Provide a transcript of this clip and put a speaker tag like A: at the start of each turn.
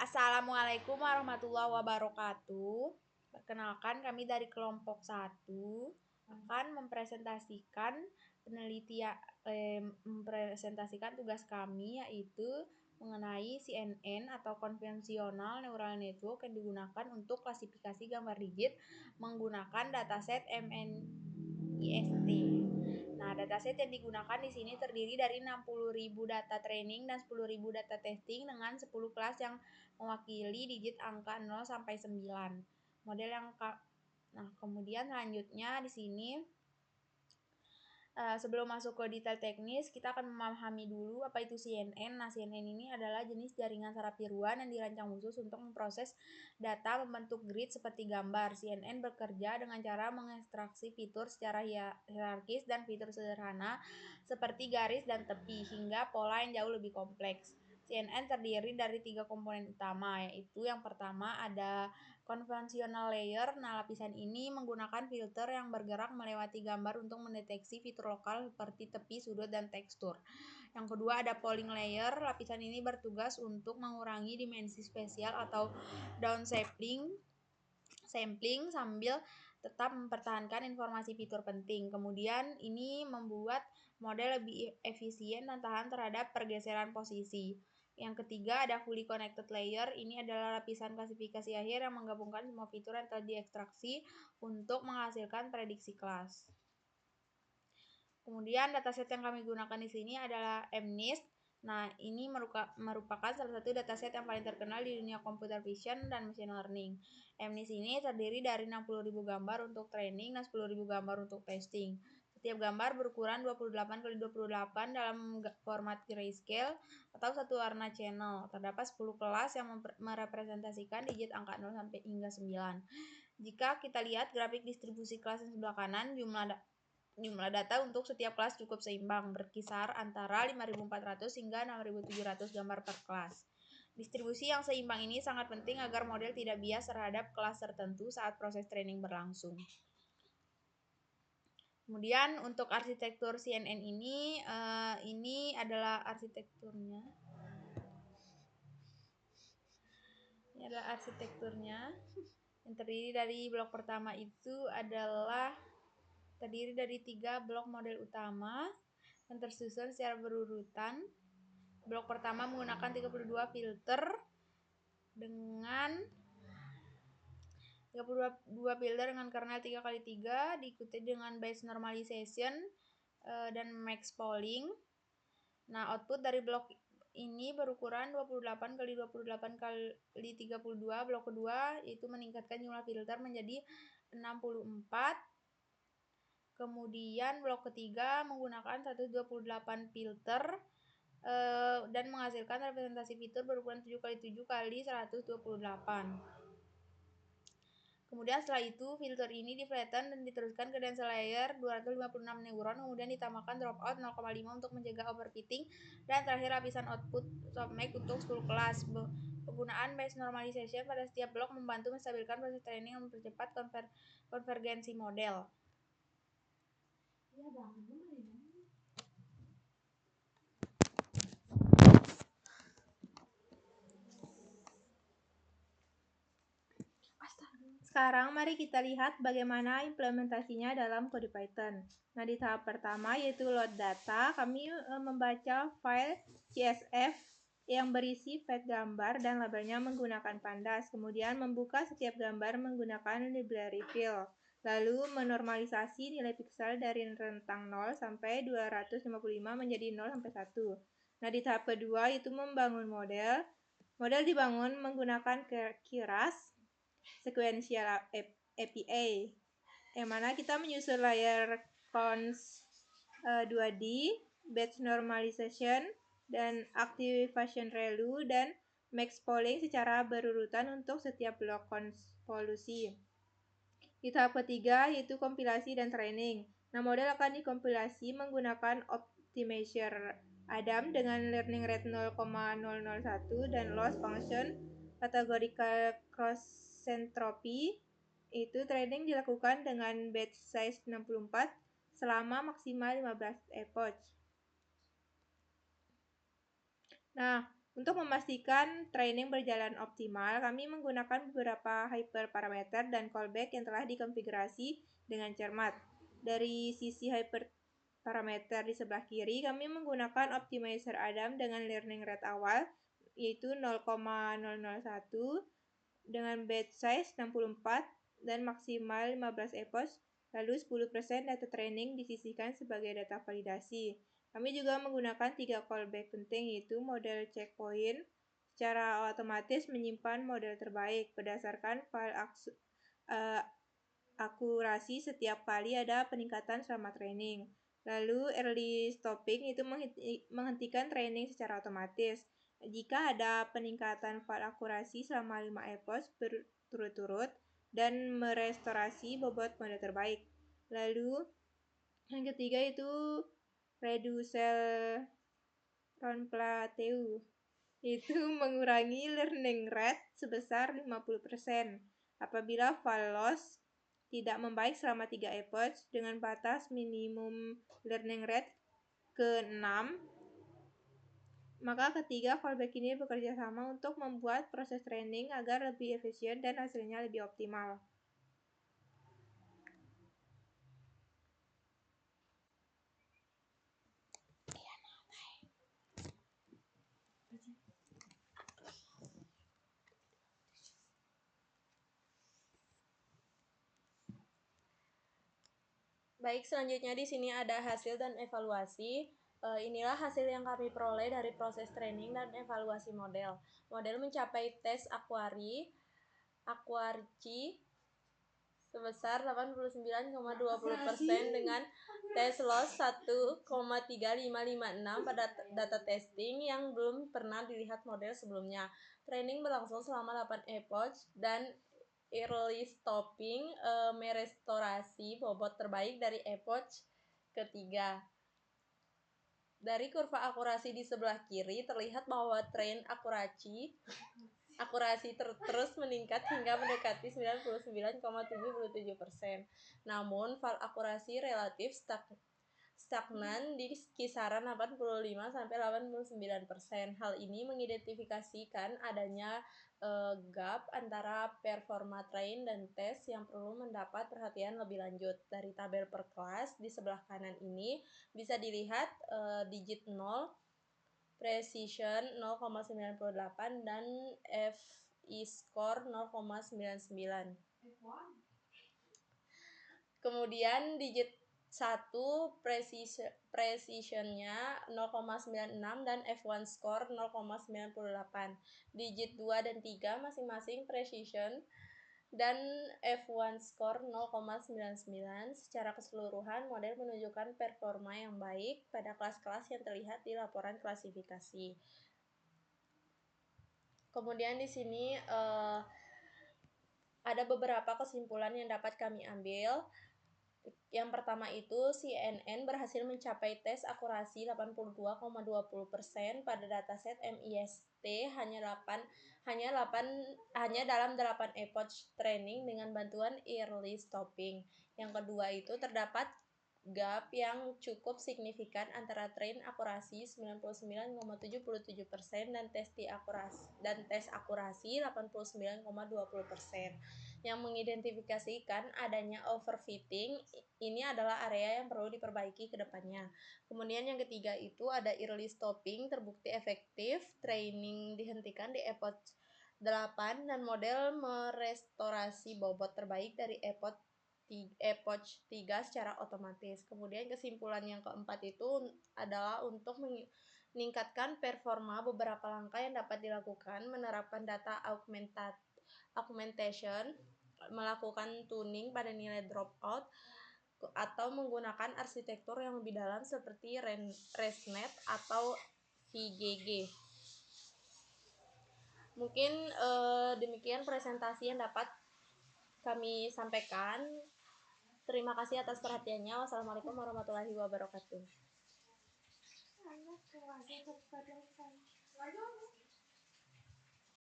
A: Assalamualaikum warahmatullahi wabarakatuh. Perkenalkan, kami dari kelompok 1 akan mempresentasikan tugas kami, yaitu mengenai CNN atau Convolutional Neural Network yang digunakan untuk klasifikasi gambar digit menggunakan dataset MNIST. Nah, dataset yang digunakan di sini terdiri dari 60.000 data training dan 10.000 data testing dengan 10 kelas yang mewakili digit angka 0 sampai 9. Nah, kemudian selanjutnya di sini sebelum masuk ke detail teknis, kita akan memahami dulu apa itu CNN. Nah, CNN ini adalah jenis jaringan saraf tiruan yang dirancang khusus untuk memproses data membentuk grid seperti gambar. CNN bekerja dengan cara mengekstraksi fitur secara hierarkis dan fitur sederhana seperti garis dan tepi hingga pola yang jauh lebih kompleks. CNN terdiri dari 3 komponen utama, yaitu yang pertama ada convolutional layer. Nah, lapisan ini menggunakan filter yang bergerak melewati gambar untuk mendeteksi fitur lokal seperti tepi, sudut, dan tekstur. Yang kedua ada polling layer. Lapisan ini bertugas untuk mengurangi dimensi spesial atau downsampling sambil tetap mempertahankan informasi fitur penting. Kemudian ini membuat model lebih efisien dan tahan terhadap pergeseran posisi. Yang ketiga ada fully connected layer. Ini adalah lapisan klasifikasi akhir yang menggabungkan semua fitur yang telah diekstraksi untuk menghasilkan prediksi kelas. Kemudian dataset yang kami gunakan di sini adalah MNIST. Nah, ini merupakan salah satu dataset yang paling terkenal di dunia computer vision dan machine learning. MNIST ini terdiri dari 60.000 gambar untuk training dan 10.000 gambar untuk testing. Setiap gambar berukuran 28x28 dalam format grayscale atau satu warna channel. Terdapat 10 kelas yang merepresentasikan digit angka 0 sampai hingga 9. Jika kita lihat grafik distribusi kelas yang sebelah kanan, jumlah data untuk setiap kelas cukup seimbang, berkisar antara 5.400 hingga 6.700 gambar per kelas. Distribusi yang seimbang ini sangat penting agar model tidak bias terhadap kelas tertentu saat proses training berlangsung. Kemudian untuk arsitektur CNN ini adalah arsitekturnya. Ini adalah arsitekturnya. Yang terdiri dari blok pertama itu terdiri dari 3 blok model utama yang tersusun secara berurutan. Blok pertama menggunakan 32 filter dengan 32 filter dengan kernel 3x3, diikuti dengan base normalization dan max polling. Nah, output dari blok ini berukuran 28x28x32. Blok kedua itu meningkatkan jumlah filter menjadi 64. Kemudian blok ketiga menggunakan 128 filter dan menghasilkan representasi fitur berukuran 7x7x128. Kemudian setelah itu filter ini di-flatten dan diteruskan ke dense layer 256 neuron, kemudian ditambahkan dropout 0,5 untuk mencegah overfitting, dan terakhir lapisan output softmax untuk 10 kelas. Penggunaan base normalization pada setiap blok membantu menstabilkan proses training dan mempercepat konvergensi model. Sekarang mari kita lihat bagaimana implementasinya dalam kode Python. Nah, di tahap pertama yaitu load data, kami membaca file CSV yang berisi file gambar dan labelnya menggunakan pandas. Kemudian membuka setiap gambar menggunakan library fill. Lalu menormalisasi nilai piksel dari rentang 0 sampai 255 menjadi 0 sampai 1. Nah, di tahap kedua itu membangun model. Model dibangun menggunakan Keras Sequential API, yang mana kita menyusun layer cons 2D, batch normalization, dan activation ReLU, dan max polling secara berurutan untuk setiap blok konvolusi. Di tahap ketiga yaitu kompilasi dan training. Nah, model akan dikompilasi menggunakan optimizer Adam dengan learning rate 0,001 dan loss function categorical cross entropy. Itu training dilakukan dengan batch size 64 selama maksimal 15 epoch. Nah, Untuk memastikan training berjalan optimal, kami menggunakan beberapa hyperparameter dan callback yang telah dikonfigurasi dengan cermat. Dari sisi hyperparameter di sebelah kiri, kami menggunakan optimizer Adam dengan learning rate awal, yaitu 0,001, dengan batch size 64, dan maksimal 15 epoch, lalu 10% data training disisihkan sebagai data validasi. Kami juga menggunakan 3 callback penting, yaitu model checkpoint, secara otomatis menyimpan model terbaik berdasarkan file akurasi setiap kali ada peningkatan selama training. Lalu early stopping itu menghentikan training secara otomatis. Jika ada peningkatan file akurasi selama 5 epoch berturut-turut dan merestorasi bobot model terbaik. Lalu yang ketiga itu reducel Ronplateau, itu mengurangi learning rate sebesar 50%. Apabila file loss tidak membaik selama 3 epoch dengan batas minimum learning rate ke-6, maka ketiga fallback ini bekerja sama untuk membuat proses training agar lebih efisien dan hasilnya lebih optimal.
B: Baik, selanjutnya di sini ada hasil dan evaluasi. Inilah hasil yang kami peroleh dari proses training dan evaluasi model. Model mencapai tes Aquarci sebesar 89,20% dengan tes loss 1,3556 pada data testing yang belum pernah dilihat model sebelumnya. Training berlangsung selama 8 epoch dan early stopping merestorasi bobot terbaik dari epoch ketiga. Dari kurva akurasi di sebelah kiri terlihat bahwa tren akurasi terus meningkat hingga mendekati 99,77%. Namun file akurasi relatif stagnan di kisaran 85-89%. Hal ini mengidentifikasikan adanya gap antara performa train dan tes yang perlu mendapat perhatian lebih lanjut. Dari tabel per kelas di sebelah kanan ini bisa dilihat digit 0, precision 0,98 dan FI score 0,99. Kemudian digit 1 precisionnya 0,96 dan F1 score 0,98. Digit 2 dan 3 masing-masing precision dan F1 score 0,99. Secara keseluruhan model menunjukkan performa yang baik pada kelas-kelas yang terlihat di laporan klasifikasi. Kemudian di sini ada beberapa kesimpulan yang dapat kami ambil. Yang pertama itu CNN berhasil mencapai tes akurasi 82,20% pada dataset MIST hanya dalam 8 epoch training dengan bantuan early stopping. Yang kedua itu terdapat gap yang cukup signifikan antara train akurasi 99,77% dan tes akurasi 89,20%. Yang mengidentifikasikan adanya overfitting. Ini adalah area yang perlu diperbaiki ke depannya. Kemudian yang ketiga itu ada early stopping terbukti efektif, training dihentikan di epoch 8 dan model merestorasi bobot terbaik dari epoch 3 secara otomatis. Kemudian kesimpulan yang keempat itu adalah untuk meningkatkan performa beberapa langkah yang dapat dilakukan, menerapkan data augmentation, melakukan tuning pada nilai dropout, atau menggunakan arsitektur yang lebih dalam seperti ResNet atau VGG. Mungkin demikian presentasi yang dapat kami sampaikan. Terima kasih atas perhatiannya. Wassalamualaikum warahmatullahi wabarakatuh.